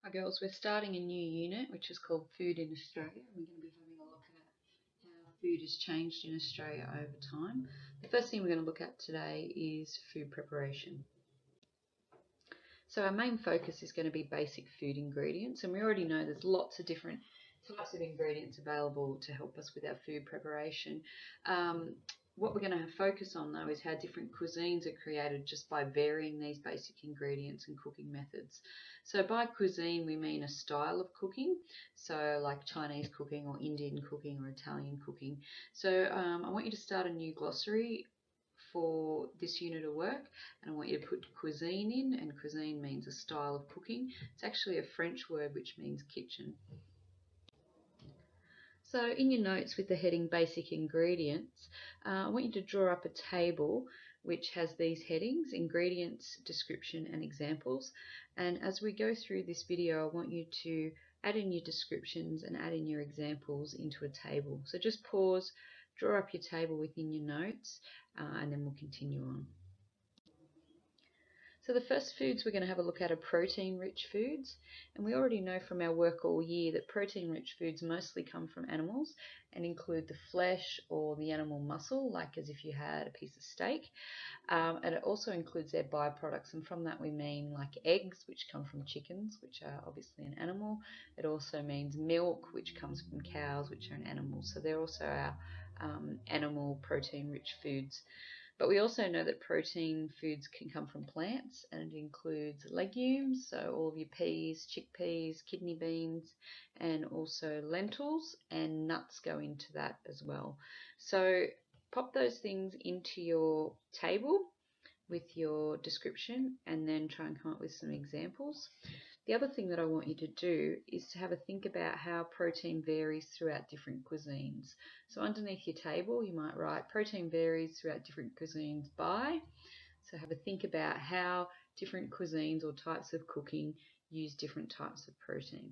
Hi girls, we're starting a new unit which is called Food in Australia. We're going to be having a look at how food has changed in Australia over time. The first thing we're going to look at today is food preparation. So our main focus is going to be basic food ingredients, and we already know there's lots of different types of ingredients available to help us with our food preparation. What we're going to focus on though is how different cuisines are created just by varying these basic ingredients and cooking methods. So by cuisine we mean a style of cooking, so like Chinese cooking or Indian cooking or Italian cooking. So I want you to start a new glossary for this unit of work, and I want you to put cuisine in, and cuisine means a style of cooking. It's actually a French word which means kitchen. So in your notes with the heading basic ingredients, I want you to draw up a table which has these headings: ingredients, description and examples. And as we go through this video, I want you to add in your descriptions and add in your examples into a table. So just pause, draw up your table within your notes, and then we'll continue on. So the first foods we're going to have a look at are protein-rich foods, and we already know from our work all year that protein-rich foods mostly come from animals and include the flesh or the animal muscle, like as if you had a piece of steak, and it also includes their byproducts, and from that we mean like eggs, which come from chickens, which are obviously an animal. It also means milk, which comes from cows, which are an animal, so they're also our animal protein-rich foods. But we also know that protein foods can come from plants, and it includes legumes, so all of your peas, chickpeas, kidney beans, and also lentils, and nuts go into that as well. So pop those things into your table with your description and then try and come up with some examples. The other thing that I want you to do is to have a think about how protein varies throughout different cuisines. So underneath your table you might write protein varies throughout different cuisines by. So have a think about how different cuisines or types of cooking use different types of protein.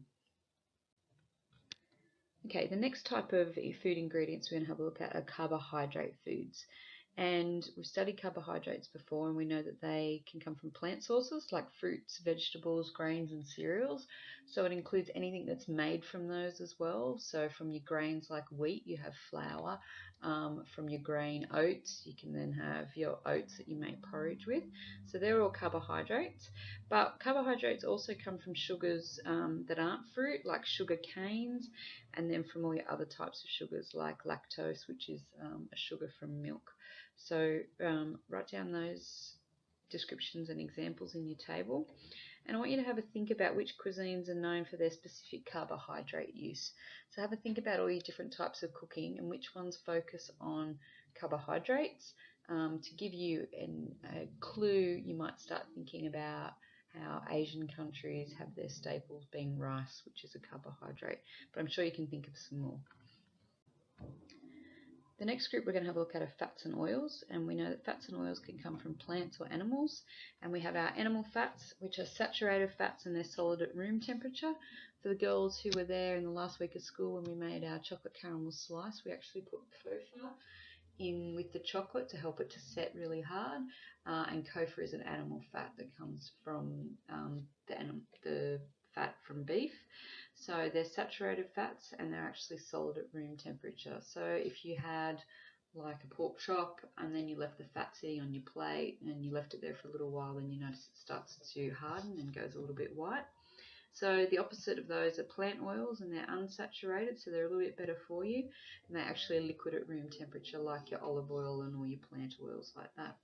Okay, the next type of food ingredients we're going to have a look at are carbohydrate foods. And we've studied carbohydrates before, and we know that they can come from plant sources like fruits, vegetables, grains, and cereals. So it includes anything that's made from those as well. So from your grains like wheat, you have flour. From your grain oats, you can then have your oats that you make porridge with. So they're all carbohydrates. But carbohydrates also come from sugars that aren't fruit, like sugar canes, and then from all your other types of sugars like lactose, which is a sugar from milk. So write down those descriptions and examples in your table. And I want you to have a think about which cuisines are known for their specific carbohydrate use. So have a think about all your different types of cooking and which ones focus on carbohydrates. To give you a clue, you might start thinking about how Asian countries have their staples being rice, which is a carbohydrate, but I'm sure you can think of some more. The next group we're going to have a look at are fats and oils, and we know that fats and oils can come from plants or animals. And we have our animal fats, which are saturated fats, and they're solid at room temperature. For the girls who were there in the last week of school when we made our chocolate caramel slice, we actually put kefir in with the chocolate to help it to set really hard. And kefir is an animal fat that comes from the fat from beef. So they're saturated fats and they're actually solid at room temperature. So if you had like a pork chop and then you left the fat sitting on your plate and you left it there for a little while, then you notice it starts to harden and goes a little bit white. So the opposite of those are plant oils, and they're unsaturated, so they're a little bit better for you, and they're actually liquid at room temperature like your olive oil and all your plant oils like that.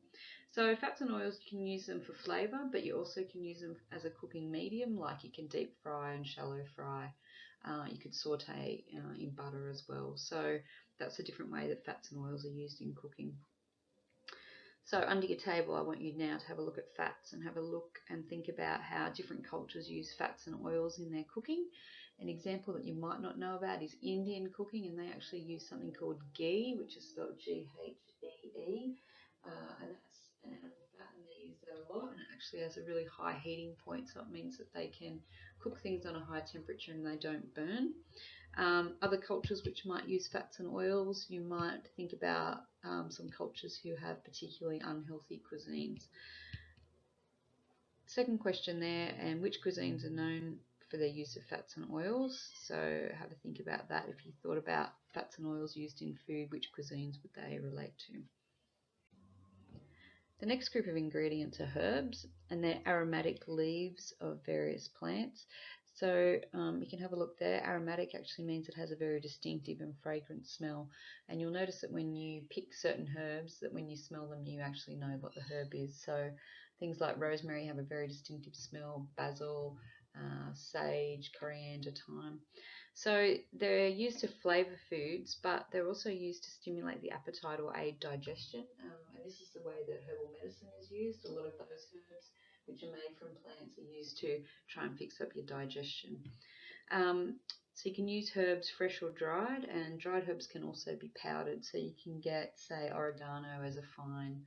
So fats and oils, you can use them for flavour, but you also can use them as a cooking medium, like you can deep fry and shallow fry. You could saute in butter as well. So that's a different way that fats and oils are used in cooking. So under your table, I want you now to have a look at fats and have a look and think about how different cultures use fats and oils in their cooking. An example that you might not know about is Indian cooking, and they actually use something called ghee, which is spelled Ghee, and that's an animal fat, and they use that a lot, and it actually has a really high heating point, so it means that they can cook things on a high temperature and they don't burn. Other cultures which might use fats and oils, you might think about some cultures who have particularly unhealthy cuisines. Second question there, and which cuisines are known for their use of fats and oils. So have a think about that. If you thought about fats and oils used in food, which cuisines would they relate to? The next group of ingredients are herbs, and they're aromatic leaves of various plants. So you can have a look there. Aromatic actually means it has a very distinctive and fragrant smell. And you'll notice that when you pick certain herbs, that when you smell them, you actually know what the herb is. So things like rosemary have a very distinctive smell, basil, sage, coriander, thyme. So they're used to flavour foods, but they're also used to stimulate the appetite or aid digestion. And this is the way that herbal medicine is used. A lot of those herbs which are made from plants are used to try and fix up your digestion. So you can use herbs fresh or dried, and dried herbs can also be powdered. So you can get, say, oregano as a fine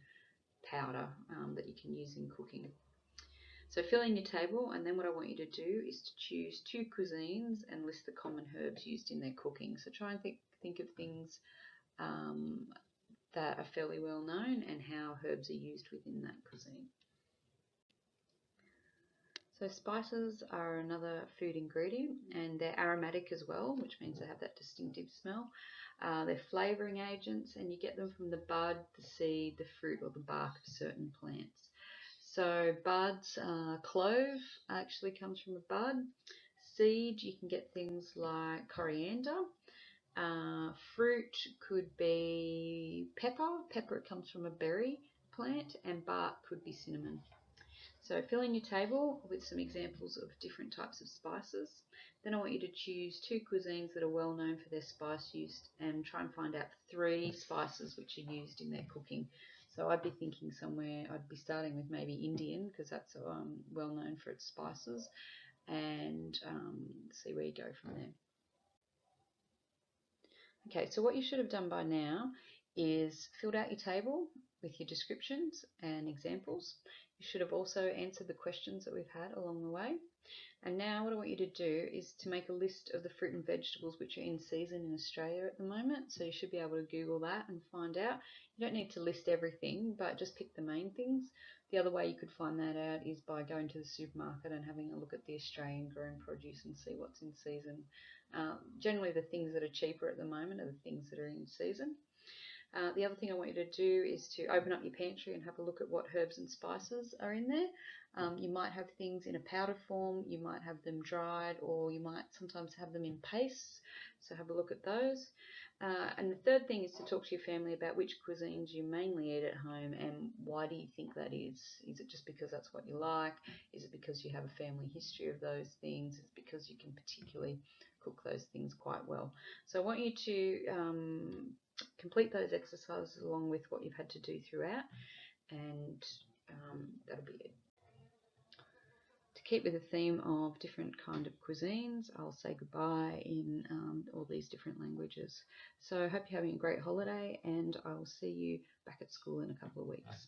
powder that you can use in cooking. So fill in your table, and then what I want you to do is to choose 2 cuisines and list the common herbs used in their cooking. So try and think of things that are fairly well known and how herbs are used within that cuisine. So spices are another food ingredient, and they're aromatic as well, which means they have that distinctive smell. They're flavouring agents, and you get them from the bud, the seed, the fruit, or the bark of certain plants. So buds, clove actually comes from a bud. Seed, you can get things like coriander. Fruit could be pepper. Pepper comes from a berry plant, and bark could be cinnamon. So fill in your table with some examples of different types of spices. Then I want you to choose 2 cuisines that are well known for their spice use and try and find out 3 spices which are used in their cooking. So I'd be thinking somewhere, I'd be starting with maybe Indian, because that's well known for its spices, and see where you go from there. Okay, so what you should have done by now is filled out your table with your descriptions and examples. You should have also answered the questions that we've had along the way. And now what I want you to do is to make a list of the fruit and vegetables which are in season in Australia at the moment. So you should be able to Google that and find out. You don't need to list everything, but just pick the main things. The other way you could find that out is by going to the supermarket and having a look at the Australian grown produce and see what's in season. Generally the things that are cheaper at the moment are the things that are in season. The other thing I want you to do is to open up your pantry and have a look at what herbs and spices are in there. You might have things in a powder form, you might have them dried, or you might sometimes have them in pastes, so have a look at those. And the third thing is to talk to your family about which cuisines you mainly eat at home and why do you think that is. Is it just because that's what you like? Is it because you have a family history of those things? Is it because you can particularly cook those things quite well? So I want you to complete those exercises along with what you've had to do throughout, and that'll be it. To keep with the theme of different kind of cuisines, I'll say goodbye in all these different languages. So I hope you're having a great holiday, and I will see you back at school in a couple of weeks.